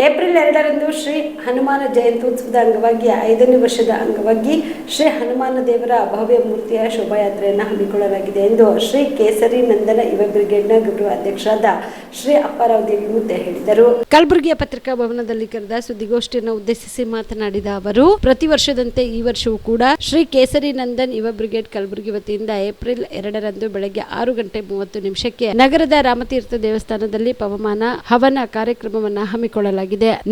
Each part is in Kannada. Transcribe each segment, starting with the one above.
ಏಪ್ರಿಲ್ 2ರಂದು ಶ್ರೀ ಹನುಮಾನ ಜಯಂತ್ಯುತ್ಸವದ ಅಂಗವಾಗಿ 5ನೇ ವರ್ಷದ ಅಂಗವಾಗಿ ಶ್ರೀ ಹನುಮಾನ ದೇವರ ಭವ್ಯ ಮೂರ್ತಿಯ ಶೋಭಾಯಾತ್ರೆಯನ್ನು ಹಮ್ಮಿಕೊಳ್ಳಲಾಗಿದೆ ಎಂದು ಶ್ರೀ ಕೇಸರಿ ನಂದನ ಯುವ ಬ್ರಿಗೇಡ್ನ ಗೌರವ ಅಧ್ಯಕ್ಷರಾದ ಶ್ರೀ ಅಪ್ಪಾರಾವ್ ದೇವಿಮುದ್ದೆ ಹೇಳಿದರು. ಕಲಬುರಗಿಯ ಪತ್ರಿಕಾ ಭವನದಲ್ಲಿ ಕರೆದ ಸುದ್ದಿಗೋಷ್ಠಿಯನ್ನು ಉದ್ದೇಶಿಸಿ ಮಾತನಾಡಿದ ಅವರು, ಪ್ರತಿ ವರ್ಷದಂತೆ ಈ ವರ್ಷವೂ ಕೂಡ ಶ್ರೀ ಕೇಸರಿ ನಂದನ್ ಯುವ ಬ್ರಿಗೇಡ್ ಕಲಬುರಗಿ ವತಿಯಿಂದ ಏಪ್ರಿಲ್ 2ರಂದು ಬೆಳಗ್ಗೆ 6:30 ನಗರದ ರಾಮತೀರ್ಥ ದೇವಸ್ಥಾನದಲ್ಲಿ ಪವಮಾನ ಹವನ ಕಾರ್ಯಕ್ರಮವನ್ನು ಹಮ್ಮಿಕೊಳ್ಳಲಾಗಿದೆ.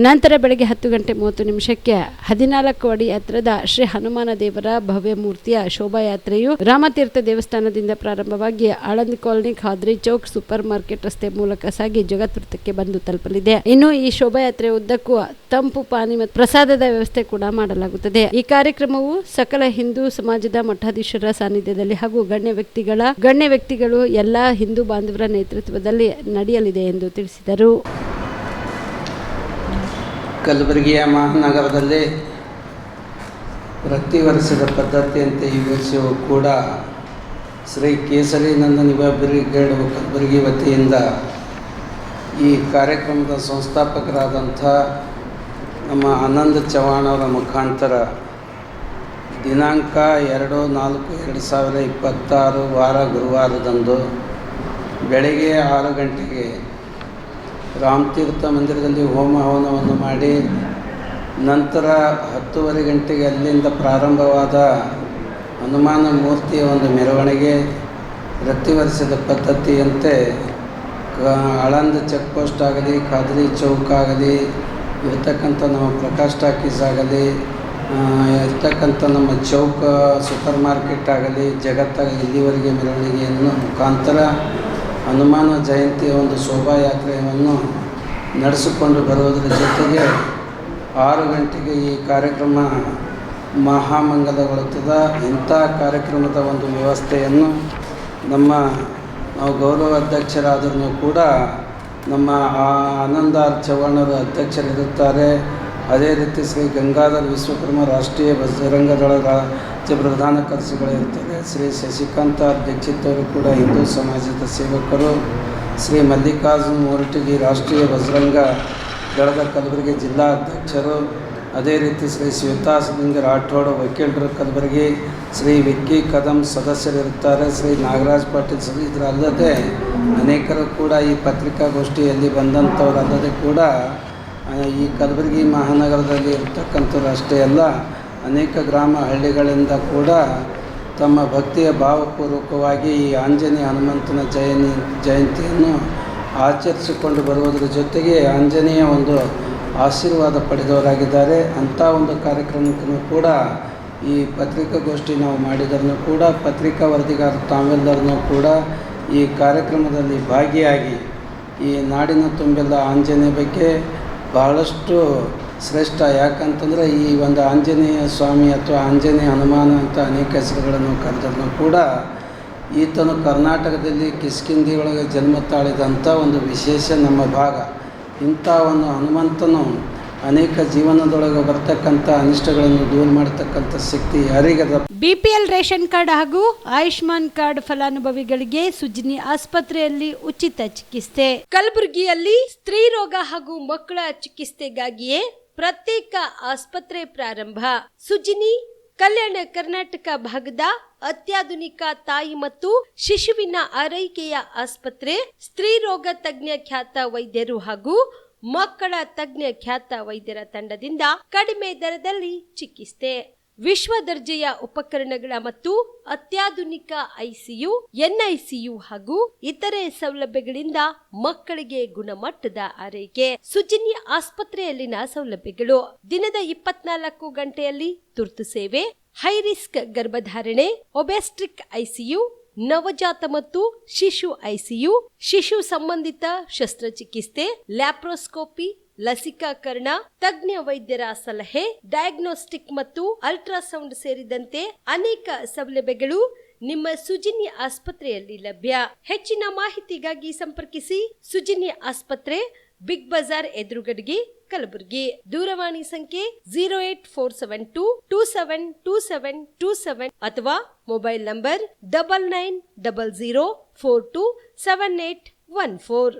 ನಂತರ ಬೆಳಗ್ಗೆ 10:30 14 ಅಡಿ ಎತ್ತರದ ಶ್ರೀ ಹನುಮಾನ ದೇವರ ಭವ್ಯ ಮೂರ್ತಿಯ ಶೋಭಾಯಾತ್ರೆಯು ರಾಮತೀರ್ಥ ದೇವಸ್ಥಾನದಿಂದ ಪ್ರಾರಂಭವಾಗಿ Aland colony, Khadri Chowk, super market ರಸ್ತೆ ಮೂಲಕ ಸಾಗಿ ಜಗತ್ವೃತ್ತಕ್ಕೆ ಬಂದು ತಲುಪಲಿದೆ. ಇನ್ನು ಈ ಶೋಭಾಯಾತ್ರೆ ಉದ್ದಕ್ಕೂ ತಂಪು ಪಾನಿ ಮತ್ತು ಪ್ರಸಾದದ ವ್ಯವಸ್ಥೆ ಕೂಡ ಮಾಡಲಾಗುತ್ತದೆ. ಈ ಕಾರ್ಯಕ್ರಮವು ಸಕಲ ಹಿಂದೂ ಸಮಾಜದ ಮಠಾಧೀಶರ ಸಾನ್ನಿಧ್ಯದಲ್ಲಿ ಹಾಗೂ ಗಣ್ಯ ವ್ಯಕ್ತಿಗಳು ಎಲ್ಲಾ ಹಿಂದೂ ಬಾಂಧವರ ನೇತೃತ್ವದಲ್ಲಿ ನಡೆಯಲಿದೆ ಎಂದು ತಿಳಿಸಿದರು. ಕಲಬುರಗಿಯ ಮಹಾನಗರದಲ್ಲಿ ಪ್ರತಿ ವರ್ಷದ ಪದ್ಧತಿಯಂತೆ ಈ ವರ್ಷವೂ ಕೂಡ ಶ್ರೀ ಕೇಸರಿ ನಂದನ್ ಯುವ ಬ್ರಿಗೇಡ್ ಕಲಬುರಗಿ ವತಿಯಿಂದ ಈ ಕಾರ್ಯಕ್ರಮದ ಸಂಸ್ಥಾಪಕರಾದಂಥ ನಮ್ಮ ಆನಂದ್ ಚವ್ಹಾಣ್ ಅವರ ಮುಖಾಂತರ ದಿನಾಂಕ 2/4/2026 ವಾರ ಗುರುವಾರದಂದು ಬೆಳಗ್ಗೆ 6 ಗಂಟೆಗೆ ರಾಮತೀರ್ಥ ಮಂದಿರದಲ್ಲಿ ಹೋಮ ಹವನವನ್ನು ಮಾಡಿ ನಂತರ 10:30 ಗಂಟೆಗೆ ಅಲ್ಲಿಂದ ಪ್ರಾರಂಭವಾದ ಹನುಮಾನ ಮೂರ್ತಿಯ ಒಂದು ಮೆರವಣಿಗೆ ಪ್ರತಿ ವರ್ಷದ ಪದ್ಧತಿಯಂತೆ ಆಳಂದ್ ಚೆಕ್ ಪೋಸ್ಟ್ ಆಗಲಿ, ಖಾದ್ರಿ ಚೌಕ್ ಆಗಲಿ, ಇರ್ತಕ್ಕಂಥ ನಮ್ಮ ಪ್ರಕಾಶ್ ಟಾಕೀಸ್ ಆಗಲಿ, ಇರ್ತಕ್ಕಂಥ ನಮ್ಮ ಚೌಕ ಸೂಪರ್ ಮಾರ್ಕೆಟ್ ಆಗಲಿ, ಜಗತ್ತಾಗಲಿ ಇಲ್ಲಿವರೆಗೆ ಮೆರವಣಿಗೆಯನ್ನು ಮುಖಾಂತರ ಹನುಮಾನ ಜಯಂತಿಯ ಒಂದು ಶೋಭಾಯಾತ್ರೆಯನ್ನು ನಡೆಸಿಕೊಂಡು ಬರುವುದರ ಜೊತೆಗೆ 6 ಗಂಟೆಗೆ ಈ ಕಾರ್ಯಕ್ರಮ ಮಹಾಮಂಗಲಗೊಳ್ಳುತ್ತದೆ. ಇಂಥ ಕಾರ್ಯಕ್ರಮದ ಒಂದು ವ್ಯವಸ್ಥೆಯನ್ನು ನಾವು ಗೌರವ ಅಧ್ಯಕ್ಷರಾದರೂ ಕೂಡ ನಮ್ಮ ಆನಂದ ಚವ್ಹಾಣರು ಅಧ್ಯಕ್ಷರಿರುತ್ತಾರೆ. ಅದೇ ರೀತಿ ಶ್ರೀ ಗಂಗಾಧರ್ ವಿಶ್ವಕರ್ಮ ರಾಷ್ಟ್ರೀಯ ಬಜರಂಗ ದಳ ರಾಜ್ಯ ಪ್ರಧಾನ ಕಾರ್ಯದರ್ಶಿಗಳಿರ್ತಾರೆ. ಶ್ರೀ ಶಶಿಕಾಂತ ದೀಕ್ಷಿತ್ ಅವರು ಕೂಡ ಹಿಂದೂ ಸಮಾಜದ ಸೇವಕರು. ಶ್ರೀ ಮಲ್ಲಿಕಾರ್ಜುನ್ ಮೂರಟಗಿ ರಾಷ್ಟ್ರೀಯ ಬಜರಂಗ ದಳದ ಕಲಬುರಗಿ ಜಿಲ್ಲಾ ಅಧ್ಯಕ್ಷರು. ಅದೇ ರೀತಿ ಶ್ರೀ ಶ್ವೇತಾಲಿಂಗ ರಾಠೋಡ್ ವಕೀಲರು ಕಲಬುರಗಿ, ಶ್ರೀ ವಿಕ್ಕಿ ಕದಂ ಸದಸ್ಯರಿರುತ್ತಾರೆ. ಶ್ರೀ ನಾಗರಾಜ್ ಪಾಟೀಲ್ ಇದರಲ್ಲದೆ ಅನೇಕರು ಕೂಡ ಈ ಪತ್ರಿಕಾಗೋಷ್ಠಿಯಲ್ಲಿ ಬಂದಂಥವರಲ್ಲದೆ ಕೂಡ ಈ ಕಲಬುರಗಿ ಮಹಾನಗರದಲ್ಲಿ ಇರತಕ್ಕಂಥವ್ರು ಅಷ್ಟೇ ಅಲ್ಲ, ಅನೇಕ ಗ್ರಾಮ ಹಳ್ಳಿಗಳಿಂದ ಕೂಡ ತಮ್ಮ ಭಕ್ತಿಯ ಭಾವಪೂರ್ವಕವಾಗಿ ಈ ಆಂಜನೇಯ ಹನುಮಂತನ ಜಯಂತಿಯನ್ನು ಆಚರಿಸಿಕೊಂಡು ಬರುವುದರ ಜೊತೆಗೆ ಆಂಜನೇಯ ಒಂದು ಆಶೀರ್ವಾದ ಪಡೆದವರಾಗಿದ್ದಾರೆ. ಅಂಥ ಒಂದು ಕಾರ್ಯಕ್ರಮಕ್ಕೂ ಕೂಡ ಈ ಪತ್ರಿಕಾಗೋಷ್ಠಿ ನಾವು ಮಾಡಿದರನ್ನು ಕೂಡ ಪತ್ರಿಕಾ ವರದಿಗಾರ ತಾವೆಲ್ಲರನ್ನೂ ಕೂಡ ಈ ಕಾರ್ಯಕ್ರಮದಲ್ಲಿ ಭಾಗಿಯಾಗಿ ಈ ನಾಡಿನ ತುಂಬೆಲ್ಲ ಆಂಜನೇಯ ಬಗ್ಗೆ ಬಹಳಷ್ಟು ಶ್ರೇಷ್ಠ. ಯಾಕಂತಂದರೆ ಈ ಒಂದು ಆಂಜನೇಯ ಸ್ವಾಮಿ ಅಥವಾ ಆಂಜನೇಯ ಹನುಮಾನ ಅಂತ ಅನೇಕ ಹೆಸರುಗಳನ್ನು ಕರೆದರೂ ಕೂಡ ಈತನು ಕರ್ನಾಟಕದಲ್ಲಿ ಕಿಷ್ಕಿಂಧೆ ಒಳಗೆ ಜನ್ಮ ತಾಳಿದಂಥ ಒಂದು ವಿಶೇಷ ನಮ್ಮ ಭಾಗ. ಇಂಥ ಒಂದು ಹನುಮಂತನು ಅನೇಕ ಜೀವನದೊಳಗೆ ಬರ್ತಕ್ಕಂಥ ಅನಿಷ್ಟಗಳನ್ನು ದೂರ ಮಾಡತಕ್ಕಂಥ ಶಕ್ತಿ ಯಾರಿಗದ. ಬಿಪಿಎಲ್ ರೇಷನ್ ಕಾರ್ಡ್ ಹಾಗೂ ಆಯುಷ್ಮಾನ್ ಕಾರ್ಡ್ ಫಲಾನುಭವಿಗಳಿಗೆ ಸುಜಿನಿ ಆಸ್ಪತ್ರೆಯಲ್ಲಿ ಉಚಿತ ಚಿಕಿತ್ಸೆ. ಕಲಬುರಗಿಯಲ್ಲಿ ಸ್ತ್ರೀ ರೋಗ ಹಾಗೂ ಮಕ್ಕಳ ಚಿಕಿತ್ಸೆಗಾಗಿಯೇ ಪ್ರತ್ಯೇಕ ಆಸ್ಪತ್ರೆ ಪ್ರಾರಂಭ. ಸುಜಿನಿ ಕಲ್ಯಾಣ ಕರ್ನಾಟಕ ಭಾಗದ ಅತ್ಯಾಧುನಿಕ ತಾಯಿ ಮತ್ತು ಶಿಶುವಿನ ಆರೈಕೆಯ ಆಸ್ಪತ್ರೆ. ಸ್ತ್ರೀ ರೋಗ ತಜ್ಞ ಖ್ಯಾತ ವೈದ್ಯರು ಹಾಗೂ ಮಕ್ಕಳ ತಜ್ಞ ಖ್ಯಾತ ವೈದ್ಯರ ತಂಡದಿಂದ ಕಡಿಮೆ ದರದಲ್ಲಿ ಚಿಕಿತ್ಸೆ, ವಿಶ್ವ ದರ್ಜೆಯ ಉಪಕರಣಗಳ ಮತ್ತು ಅತ್ಯಾಧುನಿಕ ಐಸಿಯು, ಎನ್ಐಸಿಯು ಹಾಗೂ ಇತರೆ ಸೌಲಭ್ಯಗಳಿಂದ ಮಕ್ಕಳಿಗೆ ಗುಣಮಟ್ಟದ ಆರೈಕೆ. ಸುಜಿನಿ ಆಸ್ಪತ್ರೆಯಲ್ಲಿನ ಸೌಲಭ್ಯಗಳು: ದಿನದ 24 ಗಂಟೆಯಲ್ಲಿ ತುರ್ತು ಸೇವೆ, ಹೈ ರಿಸ್ಕ್ ಗರ್ಭಧಾರಣೆ, ಒಬೆಸ್ಟ್ರಿಕ್ ಐಸಿಯು, ನವಜಾತ ಮತ್ತು ಶಿಶು ಐಸಿಯು, ಶಿಶು ಸಂಬಂಧಿತ ಶಸ್ತ್ರಚಿಕಿತ್ಸೆ, ಲ್ಯಾಪ್ರೋಸ್ಕೋಪಿ, ಲಸಿಕಾಕರಣ, ತಜ್ಞ ವೈದ್ಯರ ಸಲಹೆ, ಡಯಾಗ್ನೋಸ್ಟಿಕ್ ಮತ್ತು ಅಲ್ಟ್ರಾಸೌಂಡ್ ಸೇರಿದಂತೆ ಅನೇಕ ಸೌಲಭ್ಯಗಳು ನಿಮ್ಮ ಸುಜಿನಿ ಆಸ್ಪತ್ರೆಯಲ್ಲಿ ಲಭ್ಯ. ಹೆಚ್ಚಿನ ಮಾಹಿತಿಗಾಗಿ ಸಂಪರ್ಕಿಸಿ ಸುಜಿನಿ ಆಸ್ಪತ್ರೆ, ಬಿಗ್ ಬಜಾರ್ ಎದುರುಗಡೆಗೆ, ಕಲಬುರಗಿ. ದೂರವಾಣಿ ಸಂಖ್ಯೆ 08472727227 ಅಥವಾ ಮೊಬೈಲ್ ನಂಬರ್ 9900427814.